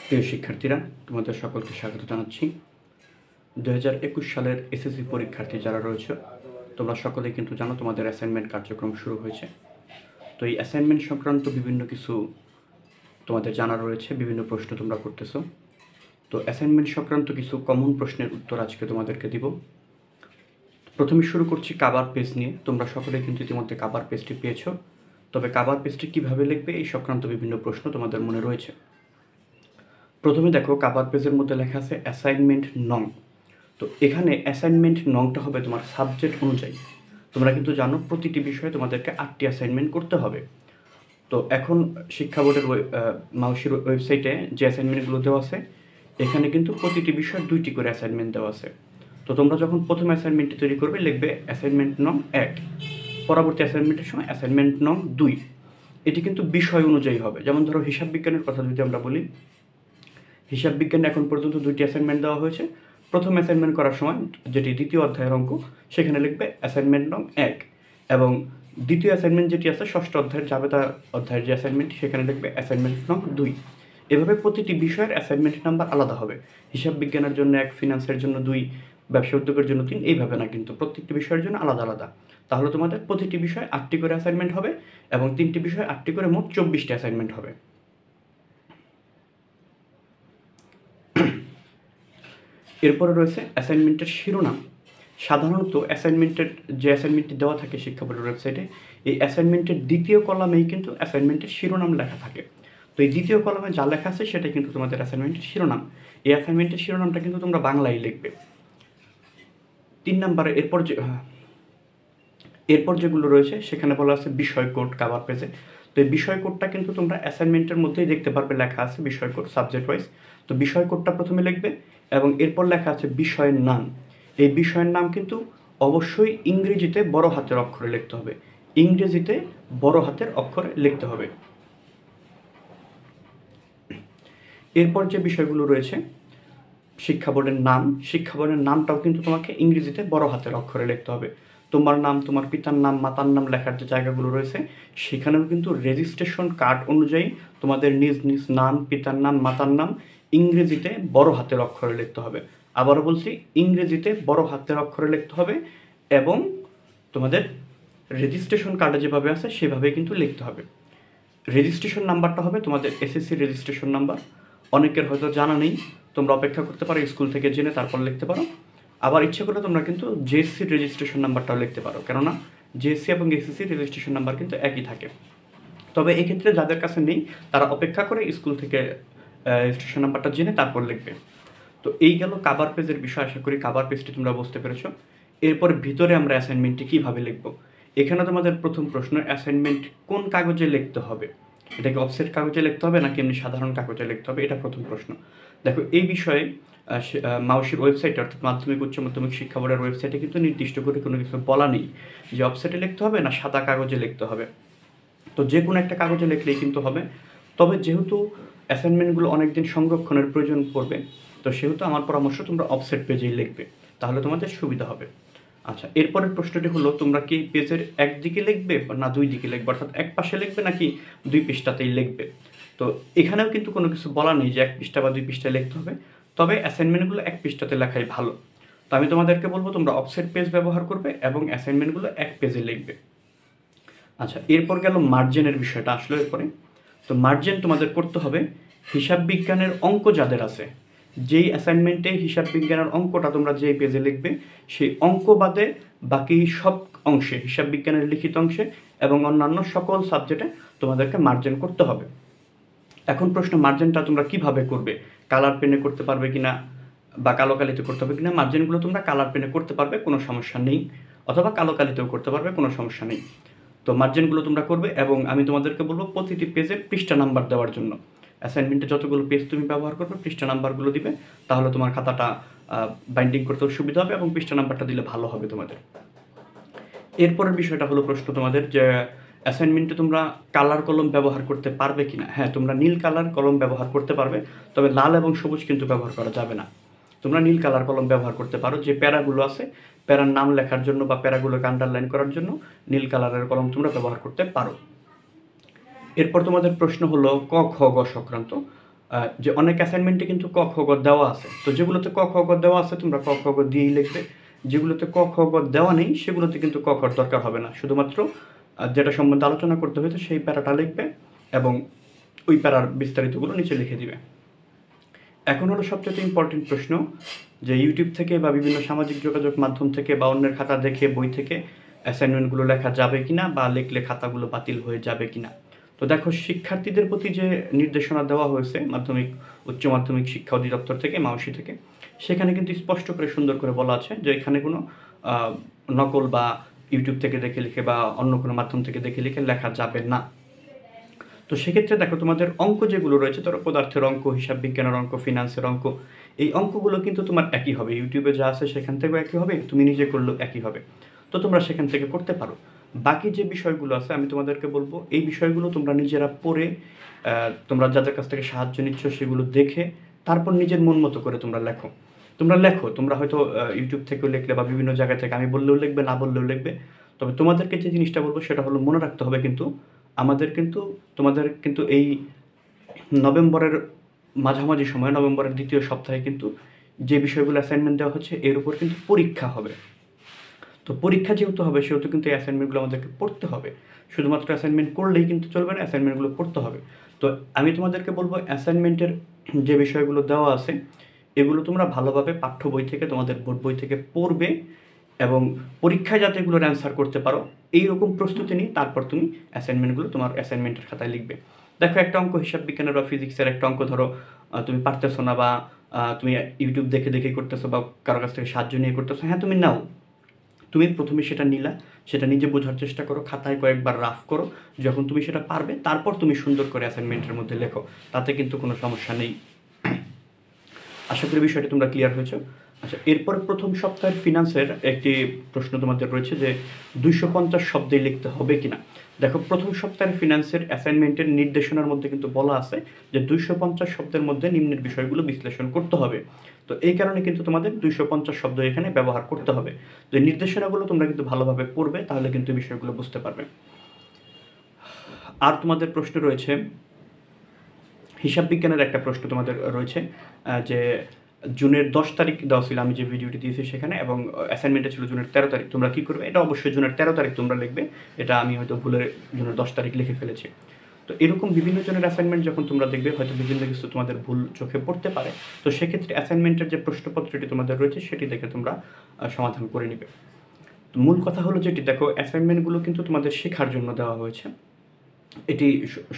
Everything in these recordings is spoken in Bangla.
প্রিয় শিক্ষার্থীরা, তোমাদের সকলকে স্বাগত জানাচ্ছি। 2021 সালের এসএসসি পরীক্ষার্থী যারা রয়েছে, তোমরা সকলেই কিন্তু জানো তোমাদের অ্যাসাইনমেন্ট কার্যক্রম শুরু হয়েছে। তো এই অ্যাসাইনমেন্ট সংক্রান্ত বিভিন্ন কিছু তোমাদের জানা রয়েছে, বিভিন্ন প্রশ্ন তোমরা করতেছো। তো অ্যাসাইনমেন্ট সংক্রান্ত কিছু কমন প্রশ্নের উত্তর আজকে তোমাদেরকে দিব। প্রথমে শুরু করছি কাভার পেজ নিয়ে। তোমরা সকলেই কিন্তু ইতিমধ্যে কাভার পেজটি পেয়েছো, তবে কাভার পেজটি কীভাবে লিখবে এই সংক্রান্ত বিভিন্ন প্রশ্ন তোমাদের মনে রয়েছে। প্রথমে দেখো, কাভার পেজের মধ্যে লেখা আছে অ্যাসাইনমেন্ট নং। তো এখানে অ্যাসাইনমেন্ট নংটা হবে তোমার সাবজেক্ট অনুযায়ী। তোমরা কিন্তু জানো প্রতিটি বিষয়ে তোমাদেরকে 8টি অ্যাসাইনমেন্ট করতে হবে। তো এখন শিক্ষা বোর্ডের মাউসির ওয়েবসাইটে যে অ্যাসাইনমেন্টগুলো দেওয়া আছে, এখানে কিন্তু প্রতিটি বিষয়ে 2টি করে অ্যাসাইনমেন্ট দেওয়া আছে। তো তোমরা যখন প্রথম অ্যাসাইনমেন্টটি তৈরি করবে, লিখবে অ্যাসাইনমেন্ট নং 1, পরবর্তী অ্যাসাইনমেন্টের সময় অ্যাসাইনমেন্ট নং 2। এটি কিন্তু বিষয় অনুযায়ী হবে। যেমন ধরো হিসাব বিজ্ঞানের কথা যদি আমরা বলি, হিসাব বিজ্ঞানে এখন পর্যন্ত 2টি অ্যাসাইনমেন্ট দেওয়া হয়েছে। প্রথম অ্যাসাইনমেন্ট করার সময়, যেটি দ্বিতীয় অধ্যায়ের অঙ্ক, সেখানে লিখবে অ্যাসাইনমেন্ট নং 1, এবং দ্বিতীয় অ্যাসাইনমেন্ট যেটি আছে ষষ্ঠ অধ্যায়ের জাবেদা অধ্যায়ের যে অ্যাসাইনমেন্ট, সেখানে লিখবে অ্যাসাইনমেন্ট নং 2। এভাবে প্রতিটি বিষয়ের অ্যাসাইনমেন্ট নাম্বার আলাদা হবে। হিসাব বিজ্ঞানের জন্য 1, ফিনান্সের জন্য 2, ব্যবসা উদ্যোগের জন্য 3, এইভাবে না, কিন্তু প্রত্যেকটি বিষয়ের জন্য আলাদা আলাদা। তাহলে তোমাদের প্রতিটি বিষয়ে 8টি করে অ্যাসাইনমেন্ট হবে, এবং 3টি বিষয়ে 8টি করে, মোট 24টি অ্যাসাইনমেন্ট হবে। এরপরে রয়েছে অ্যাসাইনমেন্টের শিরোনাম। সাধারণত অ্যাসাইনমেন্টের যে অ্যাসাইনমেন্টটি দেওয়া থাকে শিক্ষা বোর্ডের ওয়েবসাইটে, এই অ্যাসাইনমেন্টের দ্বিতীয় কলামেই কিন্তু অ্যাসাইনমেন্টের শিরোনাম লেখা থাকে। তো এই দ্বিতীয় কলামে যা লেখা আছে সেটাই কিন্তু তোমাদের অ্যাসাইনমেন্টের শিরোনাম। এই অ্যাসাইনমেন্টের শিরোনামটা কিন্তু তোমরা বাংলায় লিখবে। 3 নম্বরে এরপর যেগুলো রয়েছে সেখানে বলা আছে বিষয় কোড কাভার পেজে। তো এই বিষয় কোডটা কিন্তু তোমরা অ্যাসাইনমেন্টের মধ্যেই দেখতে পারবে, লেখা আছে বিষয় কোড সাবজেক্ট ওয়াইজ। তো বিষয় কোডটা প্রথমে লিখবে, এবং এরপর লেখা আছে বিষয়ের নাম। এই বিষয়ের নাম কিন্তু অবশ্যই ইংরেজিতে বড় হাতের অক্ষরে লিখতে হবে। ইংরেজিতে বড় হাতের অক্ষরে লিখতে হবে। এরপর যে বিষয়গুলো রয়েছে, শিক্ষা বোর্ডের নাম। শিক্ষা বোর্ডের নামটাও কিন্তু তোমাকে ইংরেজিতে বড় হাতের অক্ষরে লিখতে হবে। তোমার নাম, তোমার পিতার নাম, মাতার নাম লেখার যে জায়গাগুলো রয়েছে, সেখানেও কিন্তু রেজিস্ট্রেশন কার্ড অনুযায়ী তোমাদের নিজ নিজ নাম, পিতার নাম, মাতার নাম ইংরেজিতে বড় হাতের অক্ষরে লিখতে হবে। আবারও বলছি, ইংরেজিতে বড় হাতের অক্ষরে লিখতে হবে, এবং তোমাদের রেজিস্ট্রেশন কার্ডে যেভাবে আছে সেভাবেই কিন্তু লিখতে হবে। রেজিস্ট্রেশন নাম্বারটা হবে তোমাদের এসএসসি রেজিস্ট্রেশন নাম্বার। অনেকের হয়তো জানা নেই, তোমরা অপেক্ষা করতে পারো, স্কুল থেকে জেনে তারপর লিখতে পারো। আবার ইচ্ছে করলে তোমরা কিন্তু জেএসসির রেজিস্ট্রেশন নাম্বারটাও লিখতে পারো, কেননা জেএসসি এবং এসএসসির রেজিস্ট্রেশন নাম্বার কিন্তু একই থাকে। তবে এক্ষেত্রে যাদের কাছে নেই, তারা অপেক্ষা করে স্কুল থেকে রেজিস্ট্রেশন নাম্বারটা জেনে তারপর লিখবে। তো এই গেল কাভার পেজের বিষয়। আশা করি কাভার পেজটি তোমরা বুঝতে পেরেছো। এরপর ভিতরে আমরা অ্যাসাইনমেন্টটি কীভাবে লিখবো। এখানে তোমাদের প্রথম প্রশ্ন, অ্যাসাইনমেন্ট কোন কাগজে লিখতে হবে? এটাকে অফসেট কাগজে লিখতে হবে নাকি এমনি সাধারণ কাগজে লিখতে হবে, এটা প্রথম প্রশ্ন। দেখো, এই বিষয়ে মাউসির ওয়েবসাইটে, অর্থাৎ মাধ্যমিক উচ্চ মাধ্যমিক শিক্ষা বোর্ডের ওয়েবসাইটে কিন্তু নির্দিষ্ট করে কোনো কিছু বলা নেই যে অফসেটে লিখতে হবে না সাদা কাগজে লিখতে হবে। তো যে কোনো একটা কাগজে লিখলেই কিন্তু হবে। তবে যেহেতু অ্যাসাইনমেন্টগুলো অনেক দিন সংরক্ষণের প্রয়োজন পড়বে, তো সেহেতু আমার পরামর্শ তোমরা অফসেট পেজেই লিখবে, তাহলে তোমাদের সুবিধা হবে। আচ্ছা, এরপরের প্রশ্নটি হলো, তোমরা কি পেজের একদিকে লিখবে না 2 দিকে লিখবে, অর্থাৎ এক পাশে লিখবে নাকি 2 পৃষ্ঠাতেই লিখবে? তো এখানেও কিন্তু কোনো কিছু বলা নেই যে 1 পৃষ্ঠা বা 2 পৃষ্ঠায় লিখতে হবে, তবে অ্যাসাইনমেন্টগুলো 1 পৃষ্ঠাতে লেখাই ভালো। তো আমি তোমাদেরকে বলবো তোমরা অফসেট পেজ ব্যবহার করবে এবং অ্যাসাইনমেন্টগুলো 1 পেজে লিখবে। আচ্ছা, এরপর গেল মার্জিনের বিষয়টা আসলো এরপরে। তো মার্জিন তোমাদের করতে হবে হিসাব বিজ্ঞানের অঙ্ক যাদের আছে, যেই অ্যাসাইনমেন্টে হিসাব বিজ্ঞানের অঙ্কটা তোমরা যেই পেজে লিখবে, সেই অঙ্ক বাদে বাকি সব অংশে, হিসাব বিজ্ঞানের লিখিত অংশে এবং অন্যান্য সকল সাবজেক্টে তোমাদেরকে মার্জিন করতে হবে। এখন প্রশ্ন, মার্জিনটা তোমরা কিভাবে করবে? কালার পেনে করতে পারবে কিনা, বা কালো কালিতে করতে হবে কিনা? মার্জিনগুলো তোমরা কালার পেনে করতে পারবে, কোনো সমস্যা নেই, অথবা কালো কালিতেও করতে পারবে, কোনো সমস্যা নেই। তো মার্জিনগুলো তোমরা করবে, এবং আমি তোমাদেরকে বলবো প্রতিটি পেজের পৃষ্ঠা নাম্বার দেওয়ার জন্য। অ্যাসাইনমেন্টে যতগুলো পেজ তুমি ব্যবহার করবে, পৃষ্ঠা নাম্বারগুলো দিবে, তাহলে তোমার খাতাটা বাইন্ডিং করতেও সুবিধা হবে, এবং পৃষ্ঠা নাম্বারটা দিলে ভালো হবে তোমাদের। এরপরের বিষয়টা হলো প্রশ্ন তোমাদের, যে অ্যাসাইনমেন্টে তোমরা কালার কলম ব্যবহার করতে পারবে কিনা। হ্যাঁ, তোমরা নীল কালার কলম ব্যবহার করতে পারবে, তবে লাল এবং সবুজ কিন্তু ব্যবহার করা যাবে না। তোমরা নীল কালার কলম ব্যবহার করতে পারো। যে প্যারাগুলো আছে, প্যারার নাম লেখার জন্য বা প্যারাগুলোকে আন্ডারলাইন করার জন্য নীল কালারের কলম তোমরা ব্যবহার করতে পারো। এরপর তোমাদের প্রশ্ন হলো ক, খ, গ সংক্রান্ত। যে অনেক অ্যাসাইনমেন্টে কিন্তু ক, খ, গ দেওয়া আছে। তো যেগুলোতে ক, খ, গ দেওয়া আছে তোমরা ক, খ, গ দিয়েই লিখবে। যেগুলোতে ক, খ, গ দেওয়া নেই সেগুলোতে কিন্তু ক, খর দরকার হবে না। শুধুমাত্র যেটা সম্বন্ধে আলোচনা করতে হয়েছে সেই প্যারাটা লিখবে এবং ওই প্যারার বিস্তারিতগুলো নিচে লিখে দিবে। এখন হলো সবচেয়ে ইম্পর্টেন্ট প্রশ্ন যে ইউটিউব থেকে বা বিভিন্ন সামাজিক যোগাযোগ মাধ্যম থেকে বা অন্যের খাতা দেখে বই থেকে অ্যাসাইনমেন্টগুলো লেখা যাবে কিনা বা লিখলে খাতাগুলো বাতিল হয়ে যাবে কিনা। তো দেখো, শিক্ষার্থীদের প্রতি যে নির্দেশনা দেওয়া হয়েছে মাধ্যমিক উচ্চ মাধ্যমিক শিক্ষা অধিদপ্তর থেকে, মাউসি থেকে, সেখানে কিন্তু স্পষ্ট করে সুন্দর করে বলা আছে যে এখানে কোনো নকল বা ইউটিউব থেকে দেখে লিখে বা অন্য কোনো মাধ্যম থেকে দেখে লিখে লেখা যাবে না। তো সেক্ষেত্রে দেখো, তোমাদের অঙ্ক যেগুলো রয়েছে, ধরো পদার্থের অঙ্ক, হিসাব বিজ্ঞানের অঙ্ক, ফিনান্সের অঙ্ক, এই অঙ্কগুলো কিন্তু তোমার একই হবে। ইউটিউবে যা আছে সেখান থেকেও একই হবে, তুমি নিজে করলেও একই হবে। তো তোমরা সেখান থেকে পড়তে পারো। বাকি যে বিষয়গুলো আছে আমি তোমাদেরকে বলবো, এই বিষয়গুলো তোমরা নিজেরা পড়ে, তোমরা যাদের কাছ থেকে সাহায্য নিচ্ছ সেগুলো দেখে তারপর নিজের মন মতো করে তোমরা লেখো। তোমরা হয়তো ইউটিউব থেকেও লিখলে বা বিভিন্ন জায়গা থেকে আমি বললেও লিখবে, না বললেও লিখবে। তবে তোমাদেরকে যে জিনিসটা বলবো সেটা হলো মনে রাখতে হবে কিন্তু তোমাদের কিন্তু এই নভেম্বরের মাঝামাঝি সময়, নভেম্বরের দ্বিতীয় সপ্তাহে কিন্তু যে বিষয়গুলো অ্যাসাইনমেন্ট দেওয়া হচ্ছে এর উপর কিন্তু পরীক্ষা হবে। তো পরীক্ষা যেহেতু হবে সেহেতু কিন্তু এই অ্যাসাইনমেন্টগুলো আমাদেরকে পড়তে হবে। শুধুমাত্র অ্যাসাইনমেন্ট করলেই কিন্তু চলবে না, অ্যাসাইনমেন্টগুলো পড়তে হবে। তো আমি তোমাদেরকে বলবো, অ্যাসাইনমেন্টের যে বিষয়গুলো দেওয়া আছে এগুলো তোমরা ভালোভাবে পাঠ্য বই থেকে, তোমাদের বোর্ড বই থেকে পড়বে এবং পরীক্ষায় যাতে এগুলোর অ্যান্সার করতে পারো এইরকম প্রস্তুতি নিয়ে তারপর তুমি অ্যাসাইনমেন্টগুলো তোমার অ্যাসাইনমেন্টের খাতায় লিখবে। দেখো, একটা অঙ্ক হিসাব বিজ্ঞানের বা ফিজিক্সের একটা অঙ্ক ধরো তুমি পারতেছো না বা তুমি ইউটিউব দেখে দেখেই করতেছো বা কারো কাছ থেকে সাহায্য নিয়ে করতেছো, হ্যাঁ তুমি নাও। তুমি প্রথমে সেটা নিলা, সেটা নিজে বোঝার চেষ্টা করো, খাতায় কয়েকবার রাফ করো। যখন তুমি সেটা পারবে তারপর তুমি সুন্দর করে অ্যাসাইনমেন্টের মধ্যে লেখো, তাতে কিন্তু কোনো সমস্যা নেই। আশা করি বিষয়টি তোমরা ক্লিয়ার হয়েছো। আচ্ছা, এরপর প্রথম সপ্তাহের ফিনান্সের একটি প্রশ্ন তোমাদের রয়েছে যে 250 শব্দে লিখতে হবে কিনা। দেখো, প্রথম সপ্তাহের ফিনান্সের অ্যাসাইনমেন্টের নির্দেশনার মধ্যে কিন্তু বলা আছে যে 250 শব্দের মধ্যে নিম্নের বিষয়গুলো বিশ্লেষণ করতে হবে। তো এই কারণে কিন্তু তোমাদের 250 শব্দ এখানে ব্যবহার করতে হবে। তো এই নির্দেশনাগুলো তোমরা কিন্তু ভালোভাবে পড়বে, তাহলে কিন্তু বিষয়গুলো বুঝতে পারবে। আর তোমাদের প্রশ্ন রয়েছে হিসাব বিজ্ঞানের একটা প্রশ্ন তোমাদের রয়েছে যে জুনের 10 তারিখ দেওয়া ছিল আমি যে ভিডিওটি দিয়েছি সেখানে, এবং অ্যাসাইনমেন্টে ছিল জুনের 13 তারিখ। তোমরা কী করবে, এটা অবশ্যই জুনের 13 তারিখ তোমরা লিখবে, এটা আমি হয়তো ভুলে জুনের 10 তারিখ লিখে ফেলেছি। তো এরকম বিভিন্ন জনের অ্যাসাইনমেন্ট যখন তোমরা দেখবে হয়তো বিভিন্ন কিছু তোমাদের ভুল চোখে পড়তে পারে। তো সেক্ষেত্রে অ্যাসাইনমেন্টের যে প্রশ্নপত্রটি তোমাদের রয়েছে সেটি দেখে তোমরা সমাধান করে নিবে। তো মূল কথা হলো যেটি, দেখো অ্যাসাইনমেন্টগুলো কিন্তু তোমাদের শেখার জন্য দেওয়া হয়েছে। এটি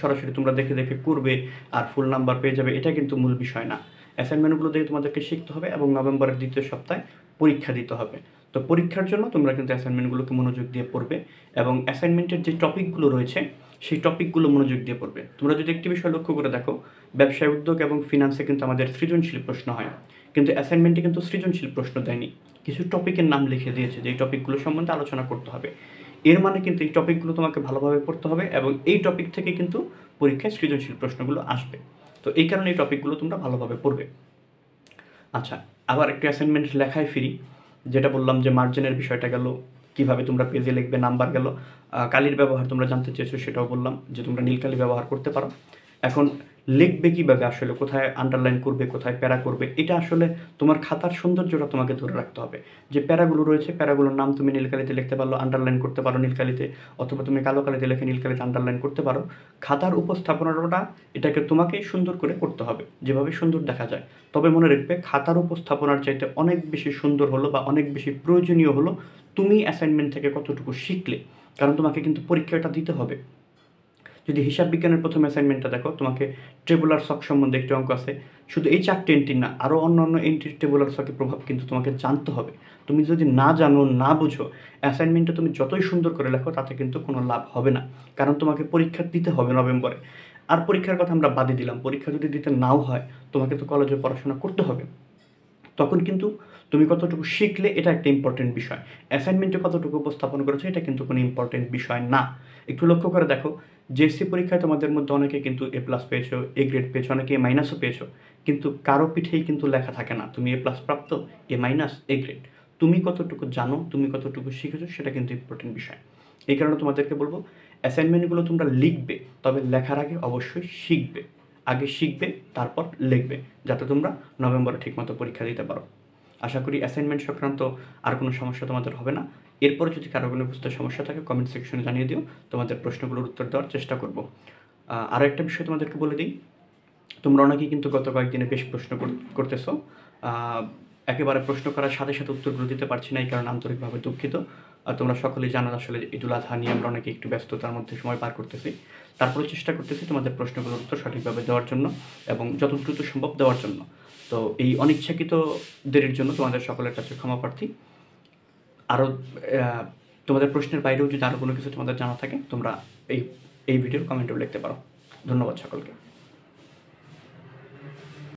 সরাসরি তোমরা দেখে দেখে করবে আর ফুল নাম্বার পেয়ে যাবে, এটা কিন্তু মূল বিষয় না। অ্যাসাইনমেন্টগুলো দেখে তোমাদেরকে শিখতে হবে এবং নভেম্বরের দ্বিতীয় সপ্তাহে পরীক্ষা দিতে হবে। তো পরীক্ষার জন্য তোমরা কিন্তু অ্যাসাইনমেন্টগুলোকে মনোযোগ দিয়ে পড়বে এবং অ্যাসাইনমেন্টের যে টপিকগুলো রয়েছে সেই টপিকগুলো মনোযোগ দিয়ে পড়বে। তোমরা যদি একটি বিষয় লক্ষ্য করে দেখো, ব্যবসায় উদ্যোগ এবং ফিনান্সে কিন্তু আমাদের সৃজনশীল প্রশ্ন হয়, কিন্তু অ্যাসাইনমেন্টে কিন্তু সৃজনশীল প্রশ্ন দেয়নি। কিছু টপিকের নাম লিখে দিয়েছে যে এই টপিকগুলো সম্বন্ধে আলোচনা করতে হবে। এর মানে কিন্তু এই টপিকগুলো তোমাকে ভালোভাবে পড়তে হবে এবং এই টপিক থেকে কিন্তু পরীক্ষায় সৃজনশীল প্রশ্নগুলো আসবে। তো এই কারণে এই টপিকগুলো তোমরা ভালোভাবে পড়বে। আচ্ছা, আবার একটি অ্যাসাইনমেন্ট লেখায় ফিরি। যেটা বললাম যে মার্জিনের বিষয়টা গেল, কীভাবে তোমরা পেজে লিখবে, নাম্বার গেল, কালির ব্যবহার তোমরা জানতে চেয়েছো, সেটাও বললাম যে তোমরা নীল কালি ব্যবহার করতে পারো। এখন লিখবে কীভাবে, আসলে কোথায় আন্ডারলাইন করবে, কোথায় প্যারা করবে, এটা আসলে তোমার খাতার সৌন্দর্যটা তোমাকে ধরে রাখতে হবে। যে প্যারাগুলো রয়েছে, প্যারাগুলোর নাম তুমি নীলকালিতে লিখতে পারলো, আন্ডারলাইন করতে পারো নীলকালিতে, অথবা তুমি কালো কালিতে লিখে নীলকালিতে আন্ডারলাইন করতে পারো। খাতার উপস্থাপনাটা এটাকে তোমাকেই সুন্দর করে করতে হবে, যেভাবে সুন্দর দেখা যায়। তবে মনে রাখবে, খাতার উপস্থাপনার চাইতে অনেক বেশি সুন্দর হলো বা অনেক বেশি প্রয়োজনীয় হলো তুমি অ্যাসাইনমেন্ট থেকে কতটুকু শিখলে, কারণ তোমাকে কিন্তু পরীক্ষাটা দিতে হবে। যদি হিসাব বিজ্ঞানের প্রথম অ্যাসাইনমেন্টটা দেখো, তোমাকে টেবুলার ছক সম্বন্ধে একটি অঙ্ক আছে। শুধু এই 4টে এন্ট্রি না, আরও অন্য এন্ট্রির টেবুলার ছকের প্রভাব কিন্তু তোমাকে জানতে হবে। তুমি যদি না জানো, না বুঝো, অ্যাসাইনমেন্টটা তুমি যতই সুন্দর করে লেখো তাতে কিন্তু কোনো লাভ হবে না, কারণ তোমাকে পরীক্ষা দিতে হবে নভেম্বরে। আর পরীক্ষার কথা আমরা বাদই দিলাম, পরীক্ষা যদি দিতে নাও হয় তোমাকে তো কলেজে পড়াশোনা করতে হবে। তখন কিন্তু তুমি কতটুকু শিখলে এটা একটা ইম্পর্টেন্ট বিষয়। অ্যাসাইনমেন্টে কতটুকু উপস্থাপন করেছো এটা কিন্তু কোনো ইম্পর্টেন্ট বিষয় না। একটু লক্ষ্য করে দেখো, জেএসসি পরীক্ষায় তোমাদের মধ্যে অনেকে কিন্তু এ প্লাস পেয়েছো, এ গ্রেড পেয়েছো, অনেকে এ মাইনাসও পেয়েছো, কিন্তু কারো পিঠেই কিন্তু লেখা থাকে না তুমি এ প্লাস প্রাপ্ত, এ মাইনাস, এ গ্রেড। তুমি কতটুকু জানো, তুমি কতটুকু শিখেছো, সেটা কিন্তু ইম্পর্টেন্ট বিষয়। এই কারণে তোমাদেরকে বলবো, অ্যাসাইনমেন্টগুলো তোমরা লিখবে, তবে লেখার আগে অবশ্যই শিখবে। আগে শিখবে, তারপর লিখবে, যাতে তোমরা নভেম্বরে ঠিকমতো পরীক্ষা দিতে পারো। আশা করি অ্যাসাইনমেন্ট সংক্রান্ত আর কোনো সমস্যা তোমাদের হবে না। এরপরে যদি কারো কোনো বুঝতে সমস্যা থাকে কমেন্ট সেকশনে জানিয়ে দিও, তোমাদের প্রশ্নগুলোর উত্তর দেওয়ার চেষ্টা করব। আরও একটা বিষয় তোমাদেরকে বলে দিই, তোমরা অনেকেই কিন্তু গত কয়েকদিনে বেশ প্রশ্ন করতেছো। একেবারে প্রশ্ন করার সাথে সাথে উত্তরগুলো দিতে পারছি না, এই কারণে আন্তরিকভাবে দুঃখিত। তোমরা সকলেই জানো আসলে ঈদুল আজহা নিয়ে আমরা অনেকে একটু ব্যস্ততার মধ্যে সময় পার করতেছি। তারপরে চেষ্টা করতেছি তোমাদের প্রশ্নগুলোর উত্তর সঠিকভাবে দেওয়ার জন্য এবং যত দ্রুত সম্ভব দেওয়ার জন্য। তো এই অনিচ্ছাকৃত দেরির জন্য তোমাদের সকলের কাছে ক্ষমা প্রার্থী। আরও তোমাদের প্রশ্নের বাইরেও যদি আরও কোনো কিছু তোমাদের জানা থাকে তোমরা এই ভিডিওর কমেন্টেও লিখতে পারো। ধন্যবাদ সকলকে।